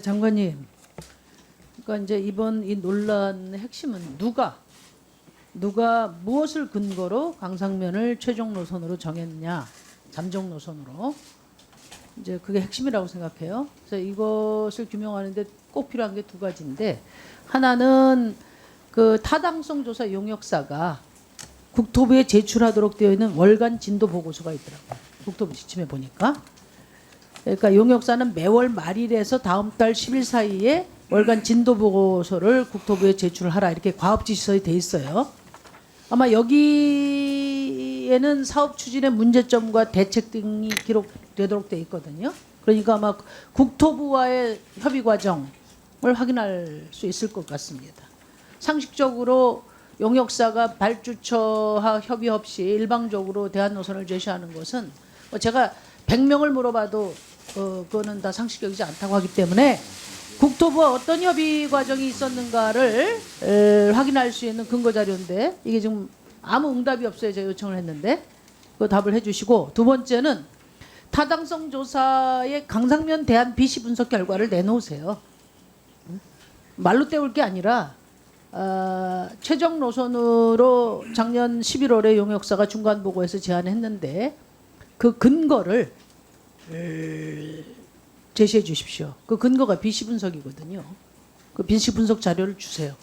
장관님, 그러니까 이제 이번 이 논란의 핵심은 누가 무엇을 근거로 강상면을 최종 노선으로 정했냐, 잠정 노선으로. 이제 그게 핵심이라고 생각해요. 그래서 이것을 규명하는데 꼭 필요한 게 두 가지인데, 하나는 그 타당성 조사 용역사가 국토부에 제출하도록 되어 있는 월간 진도 보고서가 있더라고요. 국토부 지침에 보니까. 그러니까 용역사는 매월 말일에서 다음 달 10일 사이에 월간 진도 보고서를 국토부에 제출하라, 이렇게 과업지시서에 돼 있어요. 아마 여기에는 사업 추진의 문제점과 대책 등이 기록되도록 돼 있거든요. 그러니까 아마 국토부와의 협의 과정을 확인할 수 있을 것 같습니다. 상식적으로 용역사가 발주처와 협의 없이 일방적으로 대안 노선을 제시하는 것은 제가 100명을 물어봐도 그거는 다 상식적이지 않다고 하기 때문에 국토부와 어떤 협의 과정이 있었는가를 확인할 수 있는 근거 자료인데, 이게 지금 아무 응답이 없어요. 제가 요청을 했는데 그 답을 해주시고, 두 번째는 타당성 조사의 강상면 대안 비시 분석 결과를 내놓으세요. 말로 때울 게 아니라 최종 노선으로 작년 11월에 용역사가 중간 보고에서 제안했는데 그 근거를 제시해 주십시오. 그 근거가 비시 분석이거든요. 그 비시 분석 자료를 주세요.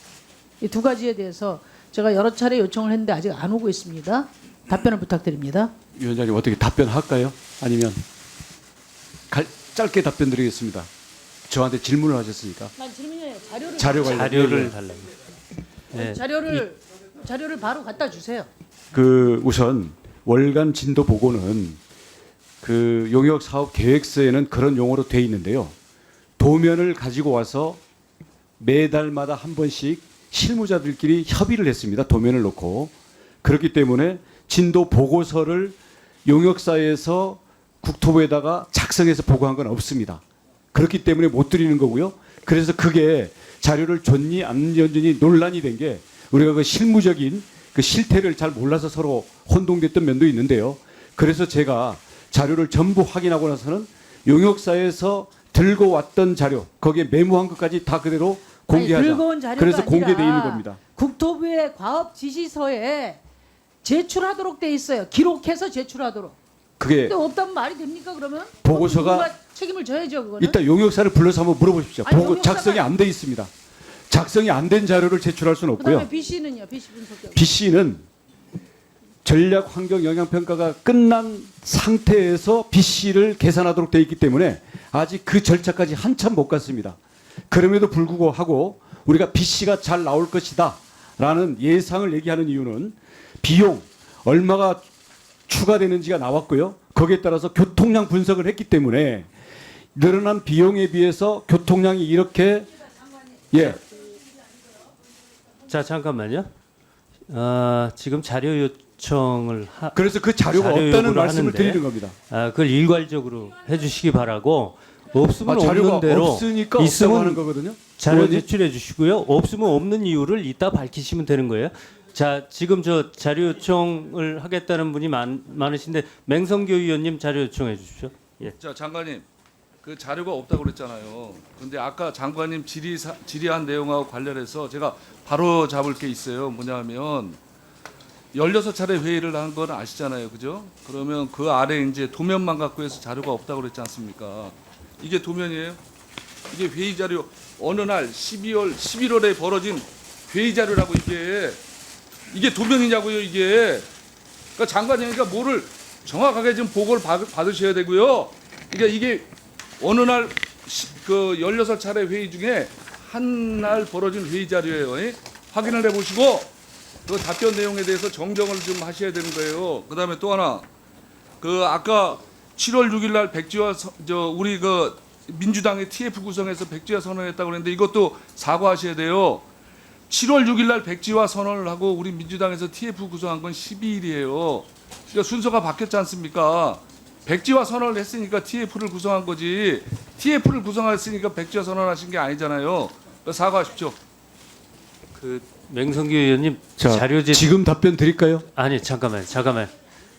이 두 가지에 대해서 제가 여러 차례 요청을 했는데 아직 안 오고 있습니다. 답변을 부탁드립니다. 위원장님, 어떻게 답변할까요? 아니면 짧게 답변 드리겠습니다. 저한테 질문을 하셨으니까. 난 질문이 아니라 자료를 달라요. 네. 자료를 바로 갖다 주세요. 우선 월간 진도 보고는 그 용역 사업 계획서에는 그런 용어로 돼 있는데요. 도면을 가지고 와서 매달마다 한 번씩 실무자들끼리 협의를 했습니다. 도면을 놓고. 그렇기 때문에 진도 보고서를 용역사에서 국토부에다가 작성해서 보고한 건 없습니다. 그렇기 때문에 못 드리는 거고요. 그래서 그게 자료를 줬니 안 줬니 논란이 된 게, 우리가 그 실무적인 그 실태를 잘 몰라서 서로 혼동됐던 면도 있는데요. 그래서 제가 자료를 전부 확인하고 나서는 용역사에서 들고 왔던 자료, 거기에 메모한 것까지 다 그대로 공개하자. 아니, 들고 온 자료가 그래서 공개되어 아니라 있는 겁니다. 국토부의 과업 지시서에 제출하도록 돼 있어요. 기록해서 제출하도록. 그게 근데 없다면 말이 됩니까 그러면? 보고서가 누가 책임을 져야죠 그거는. 일단 용역사를 불러서 한번 물어보십시오. 아니, 보고 작성이 안 돼 있습니다. 작성이 안 된 자료를 제출할 수는 없고요. 그다음에 BC는요? BC 분석 결과. BC는 전략 환경 영향 평가가 끝난 상태에서 BC를 계산하도록 돼 있기 때문에 아직 그 절차까지 한참 못 갔습니다. 그럼에도 불구하고 우리가 BC가 잘 나올 것이다라는 예상을 얘기하는 이유는 비용 얼마가 추가되는지가 나왔고요. 거기에 따라서 교통량 분석을 했기 때문에 늘어난 비용에 비해서 교통량이 이렇게 자, 잠깐만요. 지금 자료 요청을 그래서 그 자료가 자료 없다는 요구를 말씀을 하는데, 드리는 겁니다. 그걸 일괄적으로 해주시기 바라고, 없으면 자료가 없는 대로, 없으니까 없다고 있으면 하는 거거든요. 자료 의원님? 제출해 주시고요. 없으면 없는 이유를 이따 밝히시면 되는 거예요. 자, 지금 저 자료 요청을 하겠다는 분이 많으신데, 맹성교 의원님 자료 요청해 주십시오. 예. 자, 장관님, 그 자료가 없다고 그랬잖아요. 근데 아까 장관님 질의한 내용하고 관련해서 제가 바로 잡을 게 있어요. 뭐냐면 16차례 회의를 한 건 아시잖아요. 그죠? 그러면 그 아래 이제 도면만 갖고 해서 자료가 없다고 그랬지 않습니까? 이게 도면이에요? 이게 회의 자료, 어느 날 11월에 벌어진 회의 자료라고 이게 도면이냐고요, 이게. 그러니까 장관님이니까 뭐를 정확하게 좀 보고를 받으셔야 되고요. 그러니까 이게 어느 날 그 16차례 회의 중에 한 날 벌어진 회의 자료예요. 확인을 해보시고 그 답변 내용에 대해서 정정을 좀 하셔야 되는 거예요. 그다음에 또 하나, 그 아까 7월 6일 날 백지화 우리 그 민주당의 TF 구성해서 백지화 선언했다고 그랬는데 이것도 사과하셔야 돼요. 7월 6일 날 백지화 선언을 하고 우리 민주당에서 TF 구성한 건 12일이에요. 그러니까 순서가 바뀌었지 않습니까? 백지화 선언을 했으니까 TF를 구성한 거지, TF를 구성했으니까 백지화 선언하신 게 아니잖아요. 사과하십시오. 그 맹성교 의원님 자, 자료 지금 답변 드릴까요? 아니, 잠깐만.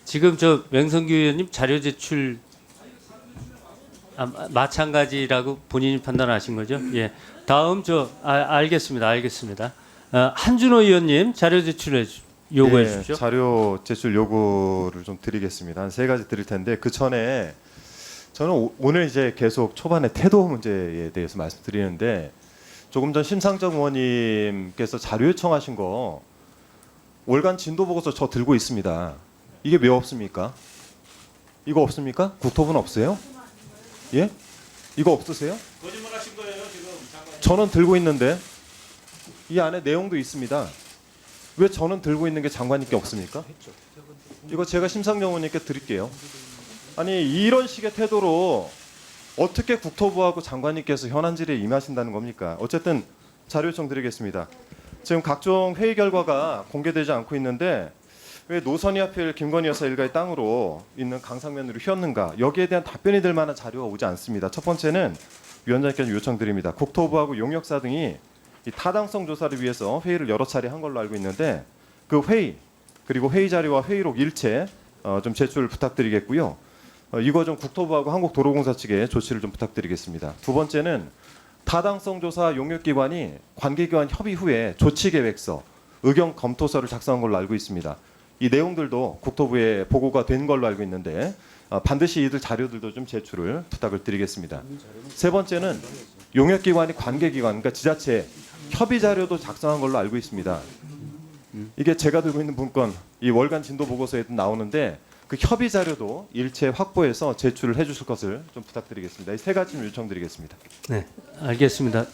지금 저 맹성교 의원님 자료 제출 마찬가지라고 본인이 판단하신 거죠? 예. 다음 알겠습니다. 한준호 의원님 자료 요구해 네, 주십시오. 자료 제출 요구를 좀 드리겠습니다. 한 3가지 드릴 텐데 그 전에 저는 오늘 이제 계속 초반에 태도 문제에 대해서 말씀드리는데 조금 전 심상정 의원님께서 자료 요청하신 거 월간 진도 보고서 저 들고 있습니다. 이게 왜 없습니까? 이거 없습니까? 국토부는 없어요? 예? 이거 없으세요? 거짓말하신 거예요 지금. 저는 들고 있는데 이 안에 내용도 있습니다. 왜 저는 들고 있는 게 장관님께 없습니까? 이거 제가 심상정 의원님께 드릴게요. 아니 이런 식의 태도로 어떻게 국토부하고 장관님께서 현안 질의에 임하신다는 겁니까? 어쨌든 자료 요청 드리겠습니다. 지금 각종 회의 결과가 공개되지 않고 있는데 왜 노선이 하필 김건희 여사 일가의 땅으로 있는 강상면으로 휘었는가? 여기에 대한 답변이 될 만한 자료가 오지 않습니다. 첫 번째는 위원장님께 요청드립니다. 국토부하고 용역사 등이 이 타당성 조사를 위해서 회의를 여러 차례 한 걸로 알고 있는데 그 회의 그리고 회의 자료와 회의록 일체 좀 제출 부탁드리겠고요. 이거 좀 국토부하고 한국도로공사 측에 조치를 좀 부탁드리겠습니다. 두 번째는 타당성 조사 용역기관이 관계기관 협의 후에 조치계획서, 의견 검토서를 작성한 걸로 알고 있습니다. 이 내용들도 국토부에 보고가 된 걸로 알고 있는데 반드시 이들 자료들도 좀 제출을 부탁을 드리겠습니다. 세 번째는 용역기관이 관계기관, 그러니까 지자체 협의 자료도 작성한 걸로 알고 있습니다. 이게 제가 들고 있는 문건, 이 월간 진도 보고서에도 나오는데 그 협의 자료도 일체 확보해서 제출을 해주실 것을 좀 부탁드리겠습니다. 이 3가지 좀 요청드리겠습니다. 네, 알겠습니다.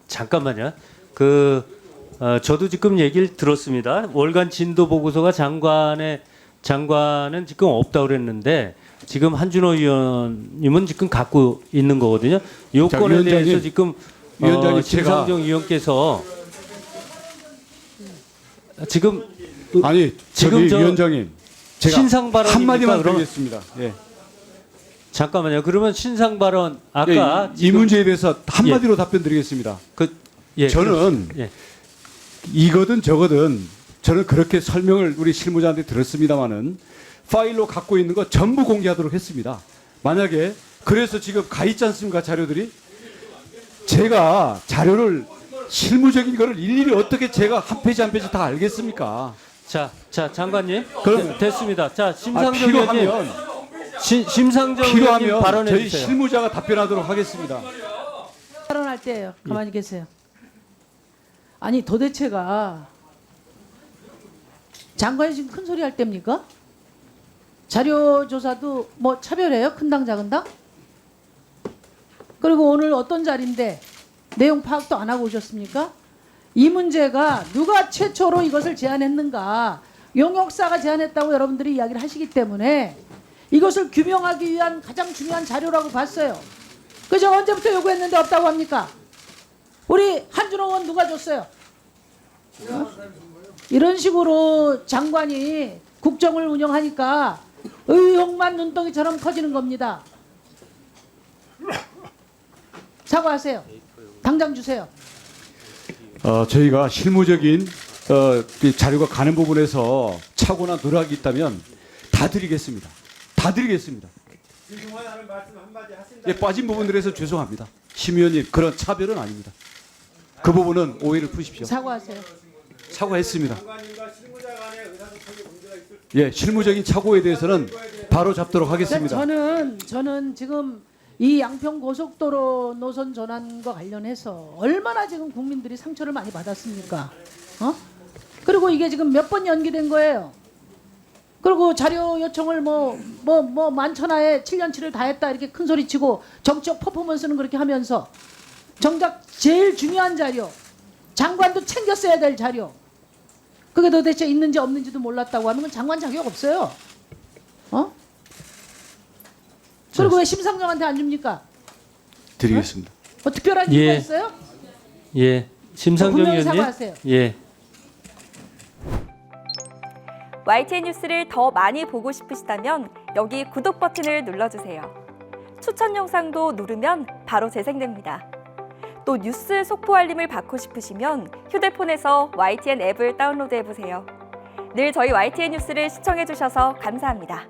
잠깐만요. 저도 지금 얘기를 들었습니다. 월간 진도 보고서가 장관은 지금 없다고 그랬는데 지금 한준호 의원님은 지금 갖고 있는 거거든요. 요건에 대해서 지금 위원장님, 심상정 의원께서 지금 아니 지금 저기 위원장님 제가 신상 발언입니까? 한마디만 그러면 드리겠습니다. 예. 잠깐만요. 그러면 신상 발언 아까 이 문제에 대해서 한마디로 답변드리겠습니다. 저는 예. 이거든 저거든 저는 그렇게 설명을 우리 실무자한테 들었습니다마는 파일로 갖고 있는 거 전부 공개하도록 했습니다. 만약에 그래서 지금 가 있지 않습니까 자료들이? 제가 자료를 실무적인 거를 일일이 어떻게 제가 한 페이지 한 페이지 다 알겠습니까? 자 장관님 그럼 됐습니다. 자 심상정 의원님 필요하면 심상정 의원님 필요하면 발언해 저희 주세요. 실무자가 답변하도록 하겠습니다. 발언할 때예요. 가만히 계세요. 아니 도대체가 장관이 지금 큰 소리 할 때입니까? 자료 조사도 뭐 차별해요? 큰 당 작은 당? 그리고 오늘 어떤 자리인데 내용 파악도 안 하고 오셨습니까? 이 문제가 누가 최초로 이것을 제안했는가, 용역사가 제안했다고 여러분들이 이야기를 하시기 때문에 이것을 규명하기 위한 가장 중요한 자료라고 봤어요. 그저 언제부터 요구했는데 없다고 합니까? 우리 한준호 의원 누가 줬어요? 이런 식으로 장관이 국정을 운영하니까 의혹만 눈덩이처럼 커지는 겁니다. 사과하세요. 당장 주세요. 저희가 실무적인 그 자료가 가는 부분에서 착오나 누락이 있다면 다 드리겠습니다. 다 드리겠습니다. 예, 빠진 부분들에서 죄송합니다. 심 의원님 그런 차별은 아닙니다. 그 부분은 오해를 푸십시오. 사과하세요. 사과했습니다. 예, 실무적인 착오에 대해서는 바로 잡도록 하겠습니다. 저는 지금 이 양평 고속도로 노선 전환과 관련해서 얼마나 지금 국민들이 상처를 많이 받았습니까? 그리고 이게 지금 몇 번 연기된 거예요. 그리고 자료 요청을 뭐 만천하에 7년치를 다 했다 이렇게 큰 소리 치고 정치적 퍼포먼스는 그렇게 하면서 정작 제일 중요한 자료, 장관도 챙겼어야 될 자료, 그게 도대체 있는지 없는지도 몰랐다고 하는 건 장관 자격 없어요. 그리고 왜 심상정한테 안 줍니까? 드리겠습니다. 특별한 이유가 있어요? 예, 심상정 분명히 의원님. 사과하세요. 예. YTN 뉴스를 더 많이 보고 싶으시다면 여기 구독 버튼을 눌러주세요. 추천 영상도 누르면 바로 재생됩니다. 또 뉴스 속보 알림을 받고 싶으시면 휴대폰에서 YTN 앱을 다운로드해보세요. 늘 저희 YTN 뉴스를 시청해주셔서 감사합니다.